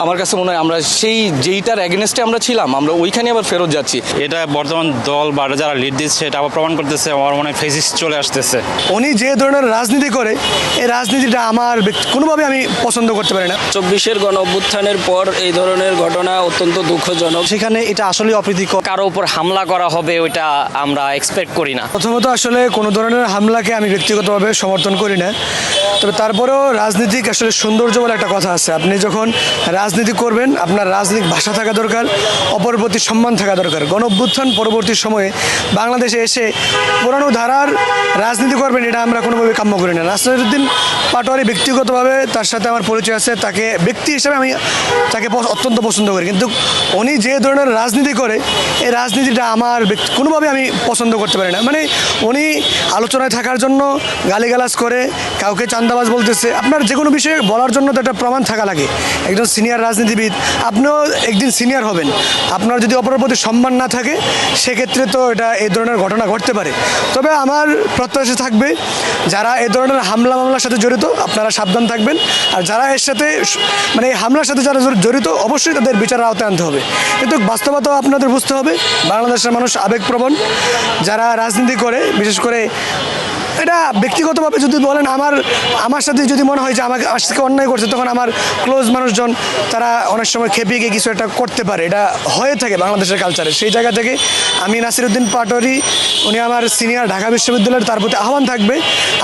আমার কাছে মনে হয় আমরা যেইটার এগেনস্টে আমরা ছিলাম আমরা ওইখানে আবার ফেরত যাচ্ছি। এটা বর্তমান দল বা যারা লিড দিচ্ছে এটা আবার প্রমাণ করতেছে আমার মনে হয় ফেসিস্ট চলে আসতেছে। উনি যে ধরনের রাজনীতি করে এই রাজনীতিটা আমার কোনোভাবে আমি পছন্দ করতে পারি না। 24-এর গণ অভ্যুত্থানের পর এই ধরনের ঘটনা অত্যন্ত দুঃখজনক। সেখানে এটা আসলে অপ্রীতিকর। কারো উপর হামলা করা হবে ওইটা আমরা এক্সপেক্ট করি না। প্রথমত আসলে কোনো ধরনের হামলাকে আমি ব্যক্তিগতভাবে সমর্থন করি না, তবে তারপরেও রাজনীতিক আসলে সৌন্দর্য বলে একটা কথা আছে। আপনি যখন রাজনীতি করবেন আপনার রাজনৈতিক ভাষা থাকা দরকার, অপরের প্রতি সম্মান থাকা দরকার। গণ অভ্যুত্থান পরবর্তী সময়ে বাংলাদেশে এসে পুরানো ধারার রাজনীতি করবেন এটা আমরা কোনোভাবে কাম্য করি না। নাসিরউদ্দিন পাটোয়ারি ব্যক্তিগতভাবে তার সাথে আমার পরিচয় আছে, তাকে ব্যক্তি হিসেবে আমি তাকে অত্যন্ত পছন্দ করি, কিন্তু উনি যে ধরনের রাজনীতি করে এই রাজনীতিটা আমার কোনোভাবে আমি পছন্দ করতে পারি না। মানে উনি আলোচনায় থাকার জন্য গালিগালাজ করে, কাউকে চান্দাবাজ বলতেছে। আপনার যে কোনো বিষয়ে বলার জন্য তো একটা প্রমাণ থাকা লাগে। একজন সিনিয়র রাজনীতিবিদ, আপনিও একদিন সিনিয়র হবেন, আপনার যদি অপরের প্রতি সম্মান না থাকে সেক্ষেত্রে তো এটা এই ধরনের ঘটনা ঘটতে পারে। তবে আমার প্রত্যাশা থাকবে যারা এই ধরনের হামলা মামলার সাথে জড়িত আপনারা সাবধান থাকবেন, আর যারা এর সাথে মানে এই হামলার সাথে যারা জড়িত অবশ্যই তাদের বিচারের আওতায় আনতে হবে। কিন্তু বাস্তবতা আপনাদের বুঝতে হবে বাংলাদেশের মানুষ আবেগপ্রবণ। যারা রাজনীতি করে বিশেষ করে এটা ব্যক্তিগতভাবে যদি বলেন আমার সাথে যদি মনে হয় যে আমাকে আজকে অন্যায় করছে, তখন আমার ক্লোজ মানুষজন তারা অনেক সময় খেপিয়ে গিয়ে কিছু একটা করতে পারে, এটা হয়ে থাকে বাংলাদেশের কালচারে। সেই জায়গা থেকে আমি নাসিরউদ্দিন পাটোয়ারি, উনি আমার সিনিয়র ঢাকা বিশ্ববিদ্যালয়ের, তার প্রতি আহ্বান থাকবে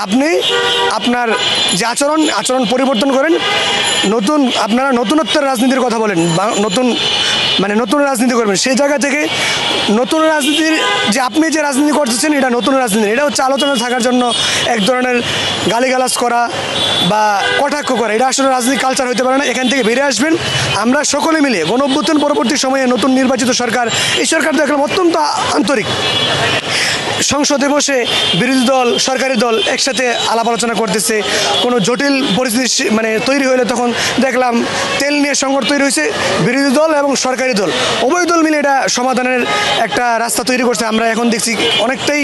আপনি আপনার যে আচরণ পরিবর্তন করেন। আপনারা নতুনত্বের রাজনীতির কথা বলেন, নতুন রাজনীতি করবেন। সেই জায়গা থেকে নতুন রাজনীতির যে আপনি যে রাজনীতি করতেছেন এটা নতুন রাজনীতি, এটা হচ্ছে আলোচনা থাকার জন্য এক ধরনের গালিগালাজ করা বা কটাক্ষ করা, এটা আসলে রাজনীতি কালচার হতে পারে না। এখান থেকে বেরিয়ে আসবেন। আমরা সকলে মিলে গণ অভ্যুত্থান পরবর্তী সময়ে নতুন নির্বাচিত সরকার, এই সরকার দেখলাম অত্যন্ত আন্তরিক। সংসদে বসে বিরোধী দল সরকারি দল একসাথে আলাপ আলোচনা করতেছে। কোনো জটিল পরিস্থিতি তৈরি হলে তখন দেখলাম তেল নিয়ে সংকট তৈরি হয়েছে, বিরোধী দল এবং সরকারি দল উভয় দল মিলে এটা সমাধানের একটা রাস্তা তৈরি করছে। আমরা এখন দেখছি অনেকটাই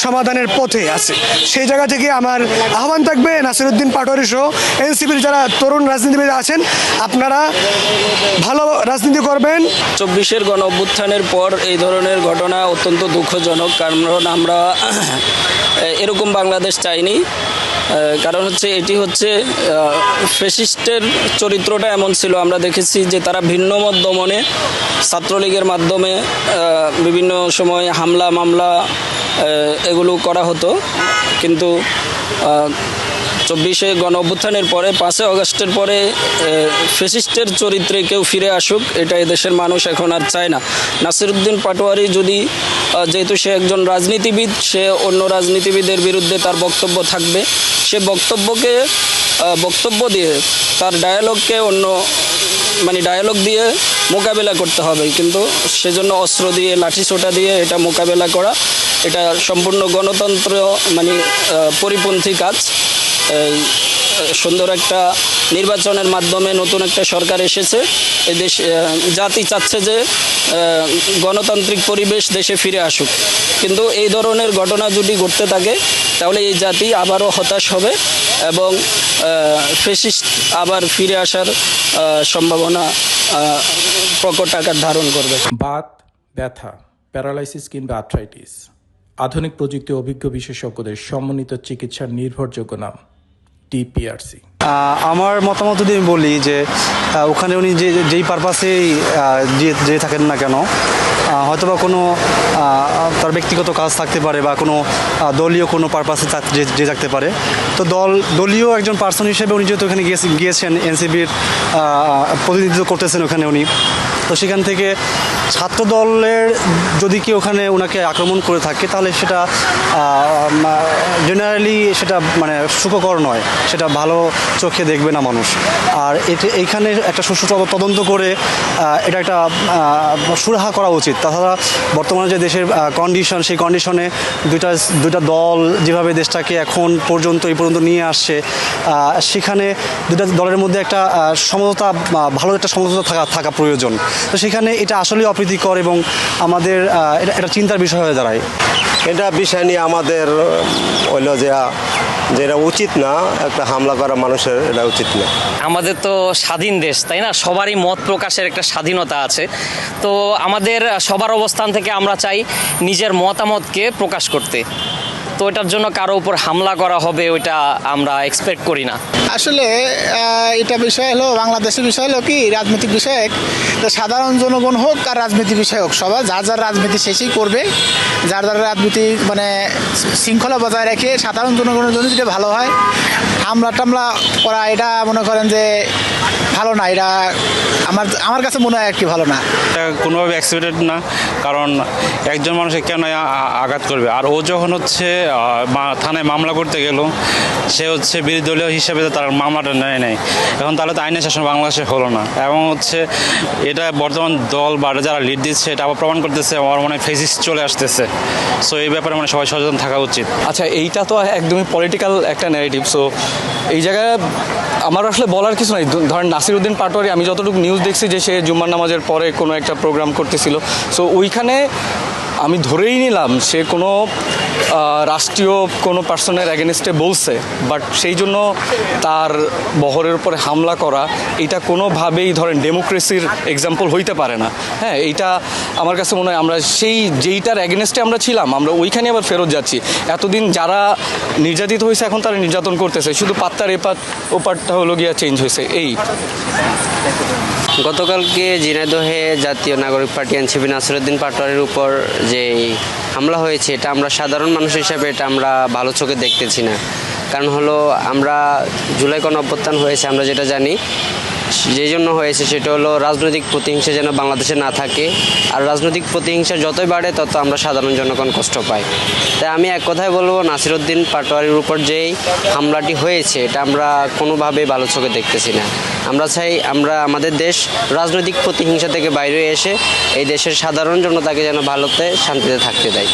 সমাধানের পথে আছে। সেই জায়গা থেকে আমার আহ্বান থাকবে নাসিরউদ্দিন পাটোয়ারি সহ এনসিপির যারা তরুণ রাজনীতিবিদ আছেন, আপনারা ভালো রাজনীতি করবেন। 24-এর গণ অভ্যুত্থানের পর এই ধরনের ঘটনা অত্যন্ত দুঃখজনক, কারণ আমরা এরকম বাংলাদেশ চাইনি। কারণ এটি হচ্ছে ফ্যাসিস্টের চরিত্রটা এমন ছিল। আমরা দেখেছি যে তারা ভিন্ন মত দমনে ছাত্রলীগের মাধ্যমে বিভিন্ন সময় হামলা মামলা এগুলো করা হতো, কিন্তু 24-এ গণ অভ্যুত্থানের পরে 5 আগস্টের পরে ফ্যাসিস্টের চরিত্রে কেউ ফিরে আসুক এটা এদেশের মানুষ এখন আর চায় না। নাসিরউদ্দিন পাটোয়ারি যেহেতু সে একজন রাজনীতিবিদ, সে অন্য রাজনীতিবিদের বিরুদ্ধে তার বক্তব্য থাকবে, সে বক্তব্য দিয়ে তার ডায়ালগকে ডায়ালগ দিয়ে মোকাবেলা করতে হবে, কিন্তু সেজন্য অস্ত্র দিয়ে লাঠিসোঁটা দিয়ে এটা মোকাবেলা করা এটা সম্পূর্ণ গণতন্ত্র পরিপন্থী কাজ। সুন্দর একটা নির্বাচনের মাধ্যমে নতুন একটা সরকার এসেছে, এই দেশ জাতি চাচ্ছে যে গণতান্ত্রিক পরিবেশ দেশে ফিরে আসুক, কিন্তু এই ধরনের ঘটনা যদি ঘটতে থাকে তাহলে এই জাতি আবারও হতাশ হবে এবং ফ্যাসিস্ট আবার ফিরে আসার সম্ভাবনা প্রকট আকার ধারণ করবে। বাত, ব্যথা, প্যারালাইসিস কিংবা আর্থ্রাইটিস, আধুনিক প্রযুক্তি অভিজ্ঞ বিশেষজ্ঞদের সমন্বিত চিকিৎসার নির্ভরযোগ্য নাম টিপিআরসি। আমার মতামত যদি আমি বলি যে ওখানে উনি যেই পারপাসেই যে থাকেন না কেন, হয়তোবা কোনো তার ব্যক্তিগত কাজ থাকতে পারে বা কোনো দলীয় কোনো পারপাসে যে থাকতে পারে, তো দলীয় একজন পার্সন হিসেবে উনি যেহেতু ওখানে গিয়েছেন, এনসিপির প্রতিনিধিত্ব করতেছেন ওখানে উনি, তো সেখান থেকে ছাত্র দলের যদি কেউ ওখানে ওনাকে আক্রমণ করে থাকে তাহলে সেটা জেনারেলি সেটা সুখকর নয়, সেটা ভালো চোখে দেখবে না মানুষ। আর এইখানে একটা সুষ্ঠু তদন্ত করে এটা একটা সুরাহা করা উচিত। তাছাড়া বর্তমানে যে দেশের কন্ডিশন, সেই কন্ডিশনে দুইটা দল যেভাবে দেশটাকে এখন এই পর্যন্ত নিয়ে আসছে, সেখানে দুইটা দলের মধ্যে একটা সমঝোতা, ভালো একটা সমঝোতা থাকা প্রয়োজন। তো সেখানে এটা আসলেই অপ্রীতিকর এবং আমাদের এটা চিন্তার বিষয় হয়ে দাঁড়ায়। এটা বিষয় নিয়ে আমাদের হইল যে যে এটা উচিত না, একটা হামলা করা মানুষের এটা উচিত না। আমাদের তো স্বাধীন দেশ, তাই না? সবারই মত প্রকাশের একটা স্বাধীনতা আছে। তো আমাদের সবার অবস্থান থেকে আমরা চাই নিজের মতামতকে প্রকাশ করতে। তো এটার জন্য কারো উপর হামলা করা হবে ওইটা আমরা এক্সপেক্ট করি না। আসলে এটা বিষয় হলো, বাংলাদেশের বিষয় হলো কি রাজনৈতিক বিষয়ক, তো সাধারণ জনগণ হোক আর রাজনীতি বিষয় হোক, সবাই যার যার রাজনীতি শেষই করবে, যার যার রাজনীতি মানে শৃঙ্খলা বজায় রেখে সাধারণ জনগণের জন্য যেটা ভালো হয়। হামলা টামলা করা এটা মনে করেন যে ভালো না, এটা আমার কাছে মনে হয় আর কি ভালো না। এটা কোনোভাবে অ্যাকসেপ্টেড না, কারণ একজন মানুষকে কেন আঘাত করবে? আর ও যখন হচ্ছে থানায় মামলা করতে গেল, সে হচ্ছে বিরোধী দলীয় হিসেবে তার মামলাটা নেয় নাই। এখন তাহলে তো আইনের শাসন বাংলাদেশে হলো না, এবং হচ্ছে এটা বর্তমান দল বা যারা লিড দিচ্ছে এটা আবার প্রমাণ করতেছে আমার মনে হয় ফেসিস্ট চলে আসতেছে। সো এই ব্যাপারে মানে সবাই সচেতন থাকা উচিত। আচ্ছা, এইটা তো একদমই পলিটিক্যাল একটা ন্যারেটিভ। সো এই জায়গায় আমার আসলে বলার কিছু নাই। ধরেন নাসিরউদ্দিন পাটোয়ারি, আমি যতটুকু নিউজ দেখছি যে সে জুম্মার নামাজের পরে কোনো একটা প্রোগ্রাম করতেছিল। সো ওইখানে আমি ধরেই নিলাম সে কোনো রাষ্ট্রীয় কোনো পার্সনের অ্যাগেনস্টে বলছে, বাট সেই জন্য তার বহরের উপরে হামলা করা এটা কোনোভাবেই ধরেন ডেমোক্রেসির এক্সাম্পল হইতে পারে না। হ্যাঁ, এইটা আমার কাছে মনে হয় আমরা যেইটার অ্যাগেনস্টে আমরা ছিলাম, আমরা ওইখানে আবার ফেরত যাচ্ছি। এতদিন যারা নির্যাতিত হয়েছে এখন তারা নির্যাতন করতেছে, শুধু পাত্তার ওপারটা হলো গিয়া চেঞ্জ হয়েছে। এই গতকালকে ঝিনাইদহে জাতীয় নাগরিক পার্টি এনসিপি নাসিরউদ্দিন পাটোয়ারির উপর যে হামলা হয়েছে, এটা আমরা সাধারণ মানুষ হিসাবে এটা আমরা ভালো চোখে দেখতেছি না। কারণ হলো আমরা জুলাই গণঅভ্যুত্থান হয়েছে, আমরা যেটা জানি যেই জন্য হয়েছে সেটা হলো রাজনৈতিক প্রতিহিংসা যেন বাংলাদেশে না থাকে। আর রাজনৈতিক প্রতিহিংসা যতই বাড়ে তত আমরা সাধারণ জনগণ কষ্ট পাই। তাই আমি এক কথায় বলবো, নাসিরউদ্দিন পাটোয়ারির উপর যেই হামলাটি হয়েছে এটা আমরা কোনোভাবেই ভালো চোখে দেখতেছি না। আমরা চাই আমাদের দেশ রাজনৈতিক প্রতিহিংসা থেকে বাইরে এসে এই দেশের সাধারণ জনতাকে যেন ভালোতে শান্তিতে থাকতে দেয়।